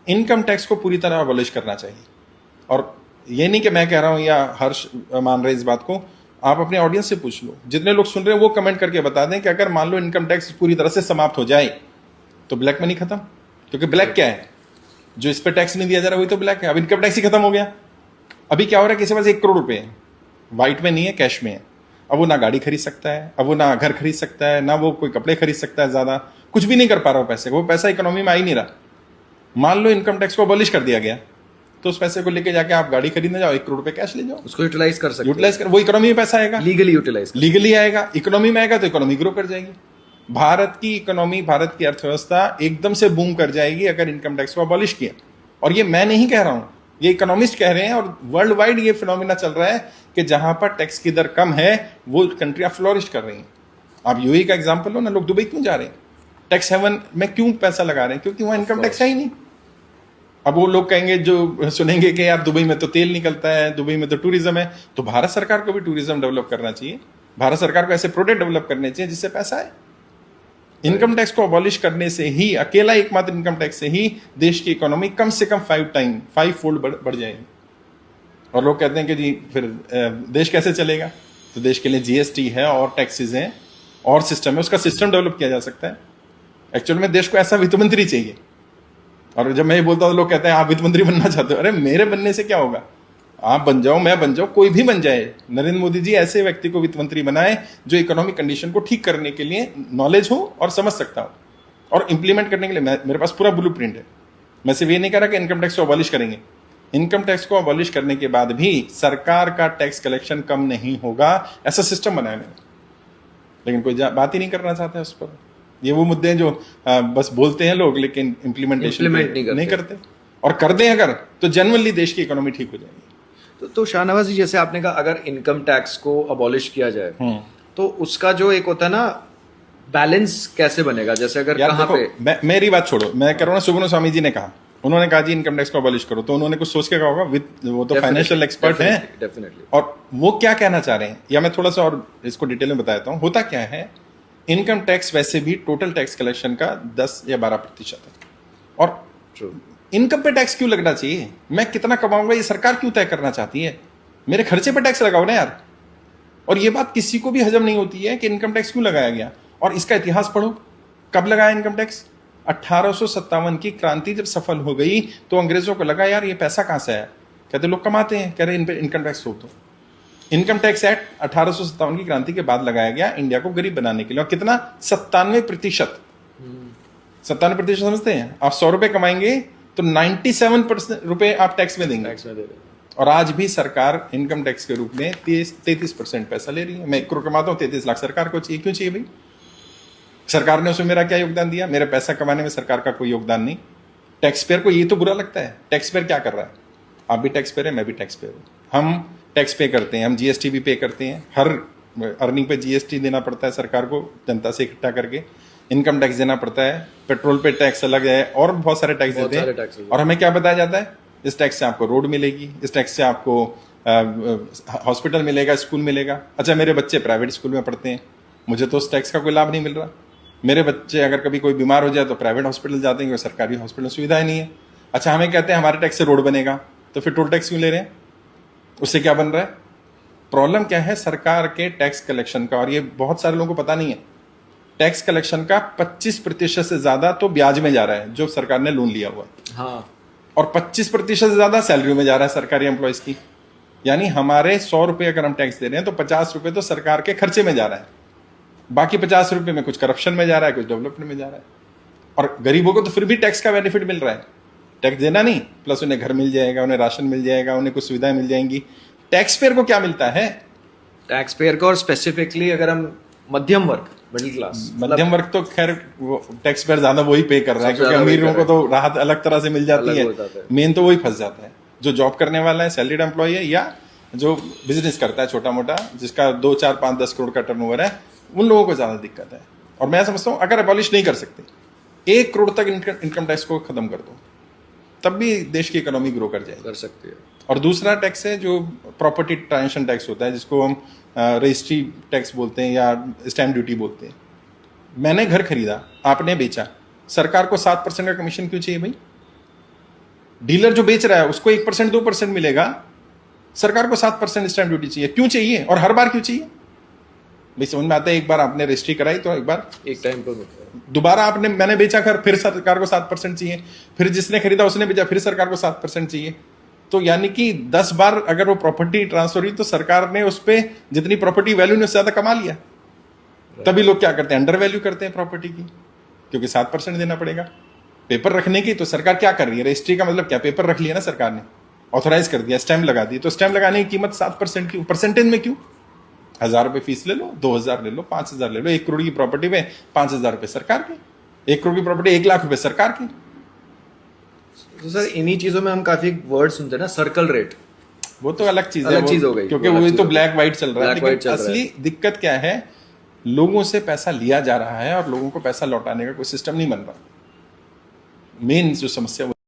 Income tax को पूरी तरह अबॉलिश करना चाहिए। और ये नहीं कि मैं कह रहा हूं या हर्ष मान रहे इस बात को, आप अपने ऑडियंस से पूछ लो, जितने लोग सुन रहे हैं वो कमेंट करके बता दें कि अगर मान लो इनकम टैक्स पूरी तरह से समाप्त हो जाए तो ब्लैक मनी खत्म। क्योंकि ब्लैक क्या है, जो इस पर टैक्स नहीं दिया जा रहा वही तो ब्लैक है। अब इनकम टैक्स ही खत्म हो गया। अभी क्या हो रहा है, किसी के पास 1 करोड़ रुपए है, व्हाइट में नहीं है, कैश में है। अब वो ना गाड़ी खरीद सकता है, अब वो ना घर खरीद सकता है, ना वो कोई कपड़े खरीद सकता है, ज्यादा कुछ भी नहीं कर पा रहा पैसे, वो पैसा इकोनॉमी में आ ही नहीं रहा। मान लो इनकम टैक्स को अबॉलिश कर दिया गया तो उस पैसे को लेके जाके आप गाड़ी खरीदने जाओ, 1 करोड़ रुपए कैश ले जाओ, उसको यूटिलाइज कर सकते, यूटिलाइज कर, वो इकोनॉमी में पैसा आएगा, लीगली आएगा, इकोनॉमी में आएगा तो इकोनॉमी ग्रो कर जाएगी। भारत की इकोनॉमी, भारत की अर्थव्यवस्था एकदम से बूम कर जाएगी अगर इनकम टैक्स को अबॉलिश किया। और ये मैं नहीं कह रहा हूं, ये इकोनॉमिस्ट कह रहे हैं, और वर्ल्ड वाइड ये फिनोमिना चल रहा है कि जहां पर टैक्स की दर कम है वो कंट्रियां फ्लोरिश कर रही हैं। आप यूएई का एग्जांपल लो ना, लोग दुबई क्यों जा रहे हैं, टैक्स हेवन में क्यों पैसा लगा रहे हैं, क्योंकि वहां इनकम टैक्स है ही नहीं। अब वो लोग कहेंगे, जो सुनेंगे कि यार दुबई में तो तेल निकलता है, दुबई में तो टूरिज्म है, तो भारत सरकार को भी टूरिज्म डेवलप करना चाहिए, भारत सरकार को ऐसे प्रोडक्ट डेवलप करने चाहिए जिससे पैसा आए। इनकम टैक्स को अबॉलिश करने से ही, अकेला एकमात्र इनकम टैक्स से ही देश की इकोनॉमी कम से कम 5 फोल्ड बढ़ जाएगी। और लोग कहते हैं कि जी फिर देश कैसे चलेगा, तो देश के लिए जीएसटी है और टैक्सेस हैं और सिस्टम है, उसका सिस्टम डेवलप किया जा सकता है। एक्चुअल में देश को ऐसा वित्त मंत्री चाहिए। और जब मैं ये बोलता हूं तो लोग कहते हैं आप वित्त मंत्री बनना चाहते हो। अरे मेरे बनने से क्या होगा, आप बन जाओ, मैं बन जाऊं, कोई भी बन जाए। नरेंद्र मोदी जी ऐसे व्यक्ति को वित्त मंत्री बनाए जो इकोनॉमिक कंडीशन को ठीक करने के लिए नॉलेज हो और समझ सकता हो, और इंप्लीमेंट करने के लिए मेरे पास पूरा ब्लूप्रिंट है। मैं सिर्फ ये नहीं कह रहा कि इनकम टैक्स को अबॉलिश करेंगे, इनकम टैक्स को अबॉलिश करने के बाद भी सरकार का टैक्स कलेक्शन कम नहीं होगा, ऐसा सिस्टम बनाया मैंने। लेकिन कोई बात ही नहीं करना चाहता है उस पर। ये वो मुद्दे हैं जो बस बोलते हैं लोग, लेकिन इम्प्लीमेंटेशन नहीं करते। और कर दें अगर, तो जनरली देश की इकोनॉमी ठीक हो जाएगी। तो शाहनवाज जी, जैसे आपने कहा अगर इनकम टैक्स को अबॉलिश किया जाए तो उसका जो एक होता है ना बैलेंस कैसे बनेगा, जैसे अगर कहां पे, मेरी बात छोड़ो, मैं कह रहा हूँ सुब्रमण्यम स्वामी जी ने कहा, उन्होंने कहा जी इनकम टैक्स को अबॉलिश करो, तो उन्होंने कुछ सोच के कहा होगा, वो तो फाइनेंशियल एक्सपर्ट हैं डेफिनेटली। और वो क्या कहना चाह रहे हैं, या मैं थोड़ा सा और इसको डिटेल में बताता हूँ। होता क्या है, इनकम टैक्स वैसे भी टोटल टैक्स कलेक्शन का 10 या 12% है, और इनकम पे टैक्स क्यों लगना चाहिए, मैं कितना कमाऊंगा ये सरकार क्यों तय करना चाहती है, मेरे खर्चे पे टैक्स लगाओ ना यार। और ये बात किसी को भी हजम नहीं होती है कि इनकम टैक्स क्यों लगाया गया। और इसका इतिहास पढ़ो, कब लगाया इनकम टैक्स, 1857 की क्रांति जब सफल हो गई तो अंग्रेजों को लगा यार ये पैसा कहां से आया, कहते लोग कमाते हैं, कह रहे इन पे इनकम टैक्स रोक दो। इनकम टैक्स एक्ट 1857 की क्रांति के बाद लगाया गया इंडिया को गरीब बनाने के लिए। और कितना, 97%। 97% समझते हैं आप, 100 रुपए कमाएंगे तो 97% रुपए आप टैक्स में देंगे। और आज भी सरकार इनकम टैक्स के रूप में 33% पैसा ले रही है। मैं 1 करोड़ कमाता हूं, 33 लाख सरकार को चाहिए। क्यों चाहिए भाई, सरकार ने उसमें मेरा क्या योगदान दिया, मेरे पैसा कमाने में सरकार का कोई योगदान नहीं। टैक्स पेयर को ये तो बुरा लगता है। टैक्स पेयर क्या कर रहा है, आप भी टैक्स पेयर है, मैं भी टैक्स पेयर हूं, हम टैक्स पे करते हैं, हम जीएसटी भी पे करते हैं, हर अर्निंग पे जीएसटी देना पड़ता है सरकार को, जनता से इकट्ठा करके इनकम टैक्स देना पड़ता है, पेट्रोल पे टैक्स अलग है, और बहुत सारे टैक्स देते हैं। और हमें क्या बताया जाता है, इस टैक्स से आपको रोड मिलेगी, इस टैक्स से आपको हॉस्पिटल मिलेगा, स्कूल मिलेगा। अच्छा, मेरे बच्चे प्राइवेट स्कूल में पढ़ते हैं, मुझे तो उस टैक्स का कोई लाभ नहीं मिल रहा। मेरे बच्चे अगर कभी कोई बीमार हो जाए तो प्राइवेट हॉस्पिटल जाते हैं, सरकारी हॉस्पिटल में सुविधाएं नहीं है। अच्छा, हमें कहते हैं हमारे टैक्स से रोड बनेगा, तो फिर टोल टैक्स क्यों ले रहे हैं, उससे क्या बन रहा है। प्रॉब्लम क्या है सरकार के टैक्स कलेक्शन का, और ये बहुत सारे लोगों को पता नहीं है, टैक्स कलेक्शन का 25% से ज्यादा तो ब्याज में जा रहा है जो सरकार ने लोन लिया हुआ है। हाँ। और 25% से ज्यादा सैलरी में जा रहा है सरकारी एम्प्लॉयज की। यानी हमारे 100 रुपए अगर हम टैक्स दे रहे हैं तो 50 रुपए तो सरकार के खर्चे में जा रहा है, बाकी 50 रुपए में कुछ करप्शन में जा रहा है, कुछ डेवलपमेंट में जा रहा है। और गरीबों को तो फिर भी टैक्स का बेनिफिट मिल रहा है, टैक्स देना नहीं, प्लस उन्हें घर मिल जाएगा, उन्हें राशन मिल जाएगा, उन्हें कुछ सुविधाएं मिल जाएंगी। टैक्स पेयर को क्या मिलता है, टैक्स पेयर को, और स्पेसिफिकली अगर हम मध्यम वर्ग, मिडिल क्लास, मध्यम वर्ग तो खैर टैक्स पेयर ज्यादा वही पे कर रहा है, क्योंकि अमीर लोगों को तो राहत अलग तरह से मिल जाती है, मेन तो वही फंस जाता है। जो जॉब करने वाला है, सैलरीड एम्प्लॉय है, या जो बिजनेस करता है छोटा मोटा, जिसका 2, 4, 5, 10 करोड़ का टर्नओवर है, उन लोगों को ज्यादा दिक्कत है। और मैं समझता हूं अगर अबॉलिश नहीं कर सकते, 1 करोड़ तक इनकम टैक्स को खत्म कर दो, तब भी देश की इकोनॉमी ग्रो कर जाएगी, कर सकती है। और दूसरा टैक्स है जो प्रॉपर्टी ट्रांजेक्शन टैक्स होता है, जिसको हम रजिस्ट्री टैक्स बोलते हैं या स्टैम्प ड्यूटी बोलते हैं। मैंने घर खरीदा, आपने बेचा, सरकार को 7% का कमीशन क्यों चाहिए भाई? डीलर जो बेच रहा है उसको 1% 2% मिलेगा, सरकार को 7% स्टैंप ड्यूटी चाहिए। क्यों चाहिए और हर बार क्यों चाहिए? भाई समझ में आता है, एक बार आपने रजिस्ट्री कराई तो एक बार एक टाइम पर होता है। दोबारा मैंने बेचा कर फिर सरकार को 7% चाहिए, फिर जिसने खरीदा उसने बेचा फिर सरकार को 7% चाहिए। तो यानी कि 10 बार अगर वो प्रॉपर्टी ट्रांसफर हुई तो सरकार ने उस पर जितनी प्रॉपर्टी वैल्यू ने उससे ज्यादा कमा लिया। तभी लोग क्या करते हैं, अंडर वैल्यू करते हैं प्रॉपर्टी की, क्योंकि 7% देना पड़ेगा। पेपर रखने की तो सरकार क्या कर रही है, रजिस्ट्री का मतलब क्या, पेपर रख लिया ना सरकार ने, ऑथोराइज कर दिया, स्टैंप लगा दी, तो स्टैंप लगाने की कीमत 7% क्यों, परसेंटेज में क्यों? 1000 रुपए फीस ले लो, 2000 ले लो, 5000 ले लो। 1 करोड़ की प्रॉपर्टी में 5000 रुपए सरकार के, 1 करोड़ की प्रॉपर्टी 1 लाख रुपए सरकार के। तो सर इन्हीं चीजों में हम काफी वर्ड सुनते हैं ना, सर्कल रेट, वो तो अलग चीज है, अलग चीज हो गई, क्योंकि वो अलग वो चीज तो हो गई। ब्लैक व्हाइट चल रहा है। Black white लेकिन चल रहा असली दिक्कत क्या है, लोगों से पैसा लिया जा रहा है और लोगों को पैसा लौटाने का कोई सिस्टम नहीं बन रहा। मेन जो समस्या